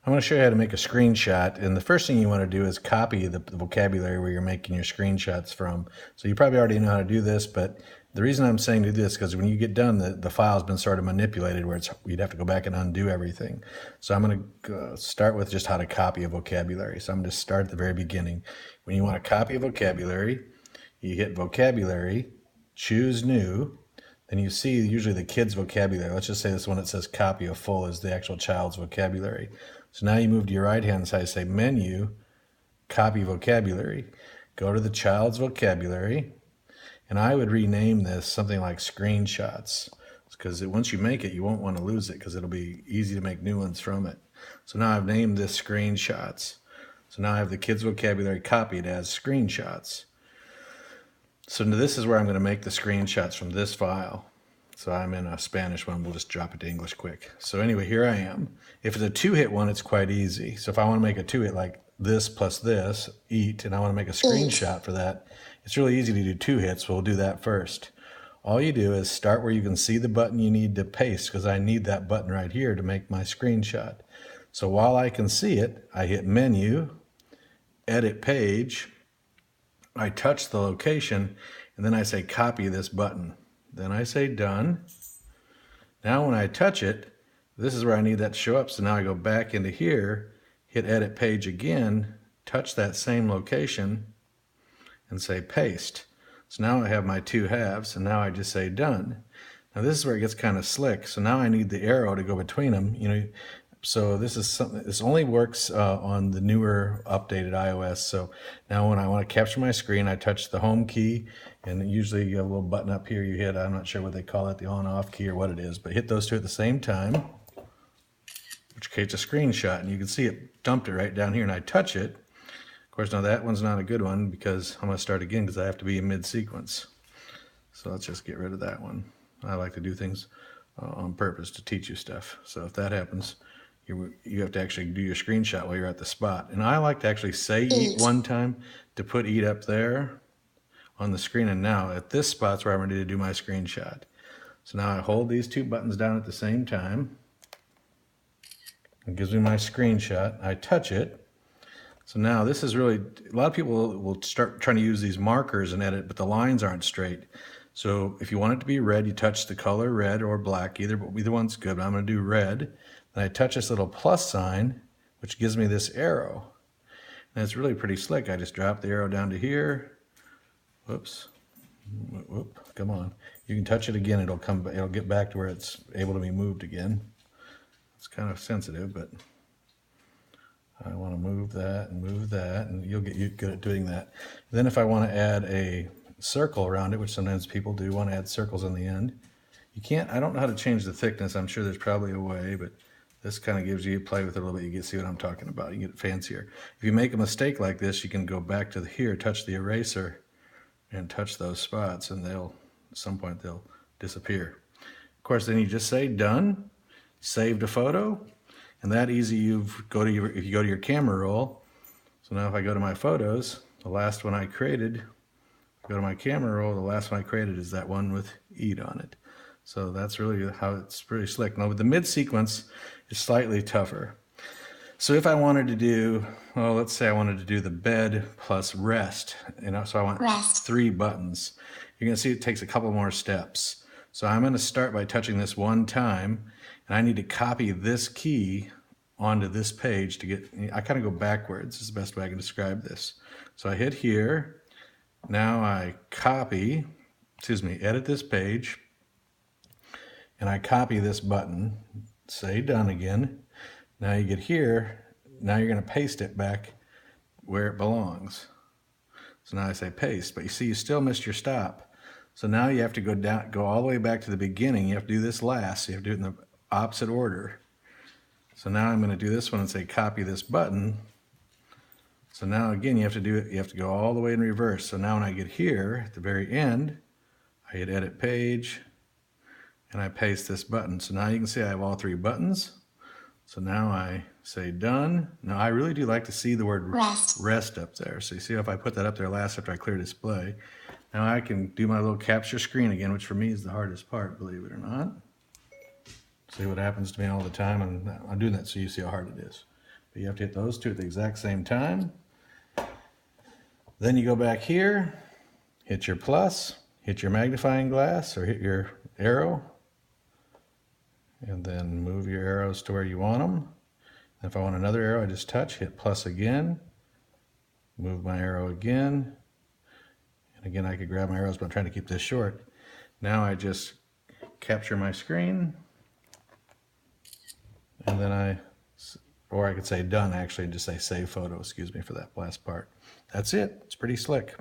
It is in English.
I'm going to show you how to make a screenshot, and the first thing you want to do is copy the vocabulary where you're making your screenshots from. So you probably already know how to do this, but the reason I'm saying to do this is because when you get done, the file's been sort of manipulated where you'd have to go back and undo everything. So I'm going to start with just how to copy a vocabulary. So I'm going to start at the very beginning. When you want to copy a vocabulary, you hit vocabulary, choose new, then you see usually the kids' vocabulary. Let's just say this one that says copy of full is the actual child's vocabulary. So now you move to your right hand side, say menu, copy vocabulary. Go to the child's vocabulary, and I would rename this something like screenshots, because once you make it, you won't want to lose it because it'll be easy to make new ones from it. So now I've named this screenshots. So now I have the kids' vocabulary copied as screenshots. So this is where I'm going to make the screenshots from this file. So I'm in a Spanish one. We'll just drop it to English quick. So anyway, here I am. If it's a two-hit one, it's quite easy. So if I want to make a two-hit like this plus this, eat, and I want to make a screenshot for that, it's really easy to do two hits. So we'll do that first. All you do is start where you can see the button you need to paste, because I need that button right here to make my screenshot. So while I can see it, I hit menu, edit page, I touch the location, and then I say copy this button. Then I say done. Now when I touch it, this is where I need that to show up. So now I go back into here, hit edit page again, touch that same location, and say paste. So now I have my two halves, and now I just say done. Now this is where it gets kind of slick. So now I need the arrow to go between them. So this is something. This only works on the newer, updated iOS. So now when I want to capture my screen, I touch the home key, and usually you have a little button up here you hit. I'm not sure what they call it, the on-off key or what it is, but hit those two at the same time, which creates a screenshot, and you can see it dumped it right down here, and I touch it. Of course, now that one's not a good one because I'm going to start again because I have to be in mid-sequence. So let's just get rid of that one. I like to do things on purpose to teach you stuff. So if that happens, you have to actually do your screenshot while you're at the spot. And I like to actually say eat one time to put eat up there on the screen. And now at this spot's where I'm ready to do my screenshot. So now I hold these two buttons down at the same time. It gives me my screenshot. I touch it. So now this is really, a lot of people will start trying to use these markers and edit, but the lines aren't straight. So if you want it to be red, you touch the color red or black, either one's good, but I'm going to do red. Then I touch this little plus sign, which gives me this arrow. And it's really pretty slick. I just drop the arrow down to here. Whoops. Whoop, come on. You can touch it again, it'll get back to where it's able to be moved again. It's kind of sensitive, but I want to move that, and you'll get good at doing that. Then if I want to add a circle around it, which sometimes people do want to add circles on the end, you can't, I don't know how to change the thickness. I'm sure there's probably a way, but this kind of gives you, play with it a little bit, you can see what I'm talking about. You get it fancier. If you make a mistake like this, you can go back to here, touch the eraser, and touch those spots, and at some point they'll disappear. Of course, then you just say done, saved a photo, and that easy. If you go to your camera roll. So now if I go to my photos, the last one I created, go to my camera roll, the last one I created is that one with eat on it. So that's really how it's pretty slick. Now with the mid sequence, it's slightly tougher. So if I wanted to do, well, let's say I wanted to do the bed plus rest, so I want rest. 3 buttons. You're going to see it takes a couple more steps. So I'm going to start by touching this one time, and I need to copy this key onto this page to get, I kind of go backwards, is the best way I can describe this. So I hit here, now I edit this page, and I copy this button, say done again. Now you get here, now you're going to paste it back where it belongs. So now I say paste, but you see you still missed your stop. So now you have to go all the way back to the beginning. You have to do this last, so you have to do it in the opposite order. So now I'm going to do this one and say copy this button. So now again you have to go all the way in reverse. So now when I get here at the very end, I hit edit page and I paste this button. So now you can see I have all 3 buttons. So now I say done. Now I really do like to see the word rest up there. So you see if I put that up there last after I clear display. Now I can do my little capture screen again, which for me is the hardest part, believe it or not. See what happens to me all the time, and I'm doing that so you see how hard it is. But you have to hit those two at the exact same time. Then you go back here, hit your plus, hit your magnifying glass or hit your arrow, and then move your arrows to where you want them. And if I want another arrow, I just touch, hit plus again, move my arrow again. And again, I could grab my arrows, but I'm trying to keep this short. Now I just capture my screen, and then or I could say done actually, and just say save photo, excuse me for that last part. That's it. It's pretty slick.